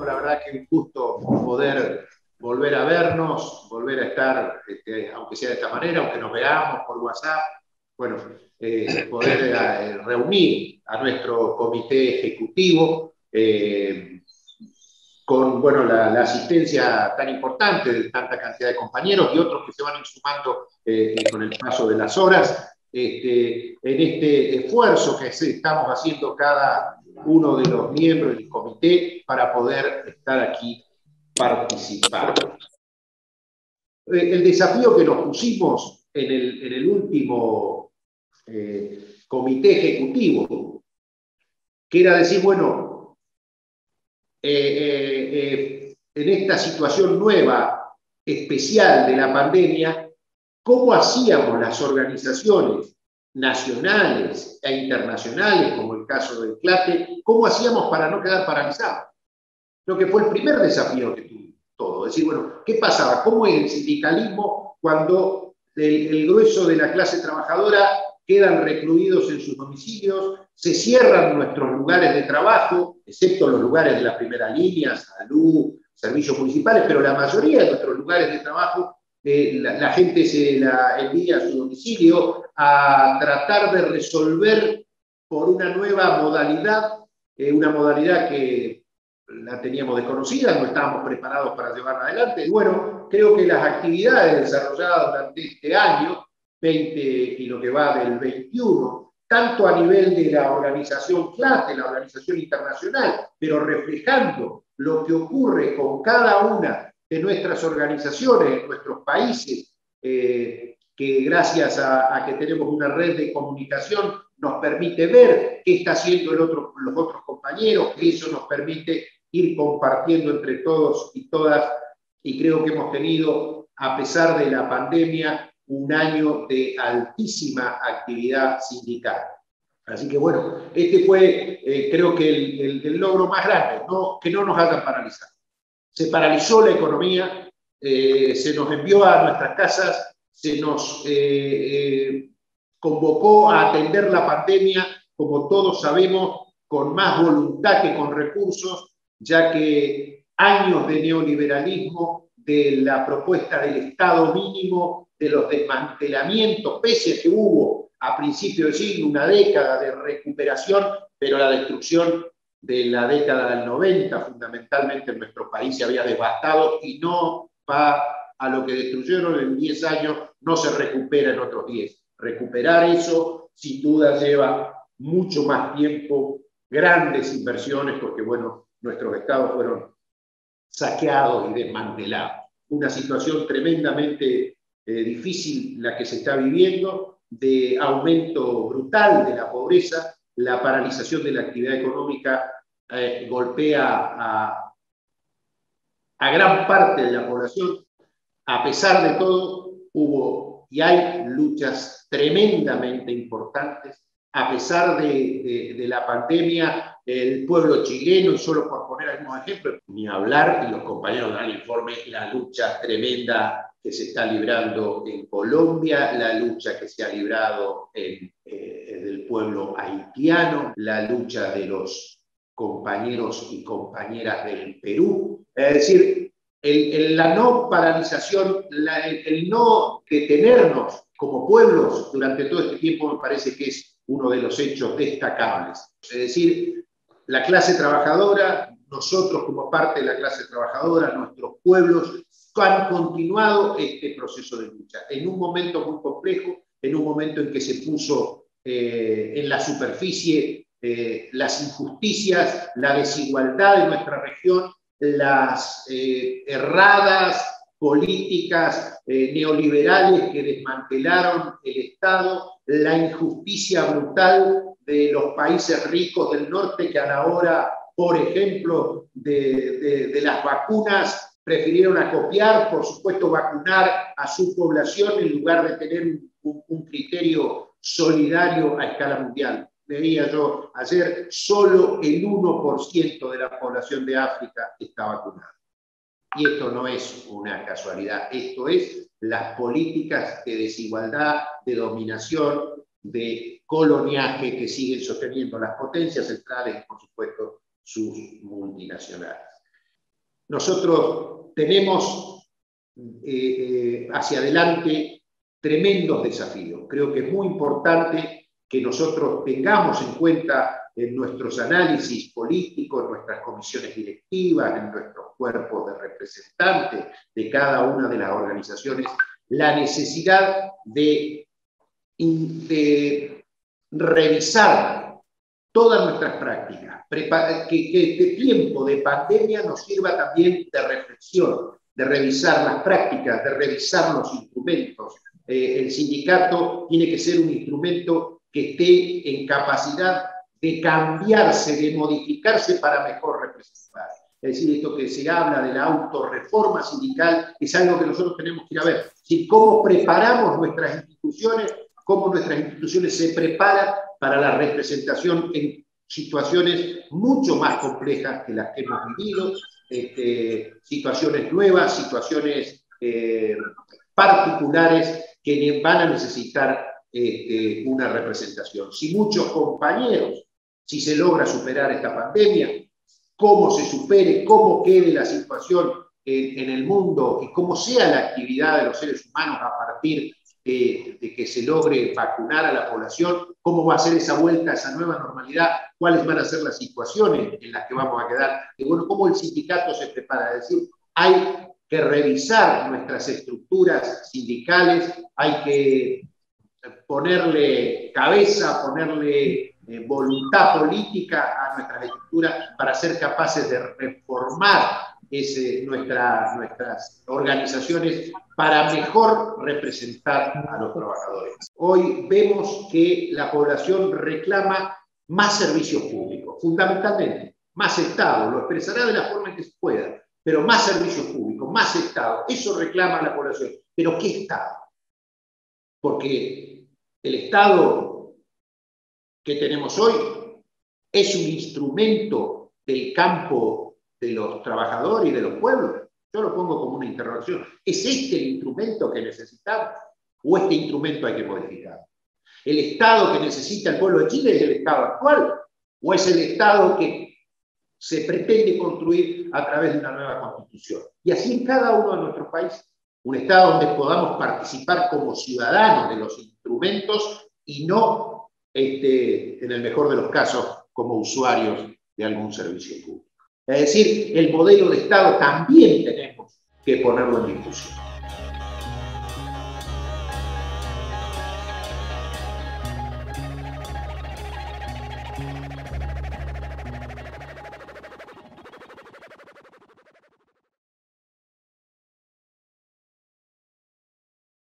la verdad que un gusto poder volver a vernos, volver a estar, aunque sea de esta manera, aunque nos veamos por WhatsApp, bueno, poder reunir a nuestro comité ejecutivo con bueno, la asistencia tan importante de tanta cantidad de compañeros y otros que se van sumando con el paso de las horas, en este esfuerzo que estamos haciendo cada uno de los miembros del comité para poder estar aquí participando. El desafío que nos pusimos en el último comité ejecutivo, que era decir, bueno, en esta situación nueva, especial de la pandemia, ¿cómo hacíamos las organizaciones nacionales e internacionales, como el caso del CLATE, cómo hacíamos para no quedar paralizados? Lo que fue el primer desafío que tuvo todo. Es decir, bueno, ¿qué pasaba? ¿Cómo es el sindicalismo cuando el grueso de la clase trabajadora quedan recluidos en sus domicilios, se cierran nuestros lugares de trabajo, excepto los lugares de la primera línea, salud, servicios municipales, pero la mayoría de nuestros lugares de trabajo, la gente se la envía a su domicilio a tratar de resolver por una nueva modalidad, una modalidad que la teníamos desconocida, no estábamos preparados para llevarla adelante. Bueno, creo que las actividades desarrolladas durante este año, 20 y lo que va del 21, tanto a nivel de la organización CLATE, la organización internacional, pero reflejando lo que ocurre con cada una de nuestras organizaciones en nuestros países, que gracias a que tenemos una red de comunicación nos permite ver qué está haciendo los otros compañeros, que eso nos permite ir compartiendo entre todos y todas, y creo que hemos tenido, a pesar de la pandemia, un año de altísima actividad sindical. Así que bueno, este fue, creo que el logro más grande, que no nos hayan paralizado. Se paralizó la economía, se nos envió a nuestras casas, se nos convocó a atender la pandemia, como todos sabemos, con más voluntad que con recursos, ya que años de neoliberalismo, de la propuesta del Estado mínimo, de los desmantelamientos, pese a que hubo a principios del siglo una década de recuperación, pero la destrucción de la década del 90, fundamentalmente en nuestro país, se había devastado y no va a lo que destruyeron en 10 años, no se recupera en otros 10. Recuperar eso, sin duda, lleva mucho más tiempo, grandes inversiones, porque, bueno, nuestros estados fueron saqueados y desmantelados. Una situación tremendamente difícil la que se está viviendo, de aumento brutal de la pobreza, la paralización de la actividad económica golpea a gran parte de la población. A pesar de todo, hubo y hay luchas tremendamente importantes. A pesar de la pandemia, el pueblo chileno, y solo por poner algunos ejemplos, ni hablar, y los compañeros dan el informe, la lucha tremenda que se está librando en Colombia, la lucha que se ha librado del pueblo haitiano, la lucha de los compañeros y compañeras del Perú. Es decir, la no paralización, el no detenernos como pueblos durante todo este tiempo me parece que es uno de los hechos destacables. Es decir, la clase trabajadora, nosotros como parte de la clase trabajadora, nuestros pueblos, han continuado este proceso de lucha en un momento muy complejo, en un momento en que se puso en la superficie las injusticias, la desigualdad de nuestra región, las erradas políticas neoliberales que desmantelaron el Estado, la injusticia brutal de los países ricos del norte que a la hora, por ejemplo, de las vacunas, prefirieron acopiar, por supuesto, vacunar a su población en lugar de tener un criterio solidario a escala mundial. Veía yo ayer, solo el 1% de la población de África está vacunada. Y esto no es una casualidad, esto es las políticas de desigualdad, de dominación, de coloniaje que siguen sosteniendo las potencias centrales y, por supuesto, sus multinacionales. nosotros tenemos hacia adelante tremendos desafíos. Creo que es muy importante que nosotros tengamos en cuenta en nuestros análisis políticos, en nuestras comisiones directivas, en nuestros cuerpos de representantes de cada una de las organizaciones, la necesidad de revisar todas nuestras prácticas, que este tiempo de pandemia nos sirva también de reflexión, de revisar las prácticas, de revisar los instrumentos. El sindicato tiene que ser un instrumento que esté en capacidad de cambiarse, de modificarse para mejor representar. Es decir, esto que se habla de la autorreforma sindical es algo que nosotros tenemos que ir a ver. Si cómo preparamos nuestras instituciones, cómo nuestras instituciones se preparan para la representación en situaciones mucho más complejas que las que hemos vivido, situaciones nuevas, situaciones particulares que van a necesitar una representación. Si muchos compañeros, si se logra superar esta pandemia, cómo se supere, cómo quede la situación en el mundo y cómo sea la actividad de los seres humanos a partir de que se logre vacunar a la población, cómo va a ser esa vuelta a esa nueva normalidad, cuáles van a ser las situaciones en las que vamos a quedar, y bueno, cómo el sindicato se prepara. Es decir, hay que revisar nuestras estructuras sindicales, hay que ponerle cabeza, ponerle voluntad política a nuestras estructuras para ser capaces de reformar nuestras organizaciones para mejor representar a los trabajadores. Hoy vemos que la población reclama más servicios públicos, fundamentalmente, más Estado, lo expresará de la forma en que se pueda, pero más servicios públicos, más Estado, eso reclama la población. ¿Pero qué Estado? Porque el Estado que tenemos hoy es un instrumento del campo de los trabajadores y de los pueblos. Yo lo pongo como una interrogación. ¿Es este el instrumento que necesitamos? ¿O este instrumento hay que modificar? ¿El Estado que necesita el pueblo de Chile es el Estado actual? ¿O es el Estado que se pretende construir a través de una nueva constitución? Y así en cada uno de nuestros países. Un Estado donde podamos participar como ciudadanos de los instrumentos y no, en el mejor de los casos, como usuarios de algún servicio público. Es decir, el modelo de Estado también tenemos que ponerlo en discusión.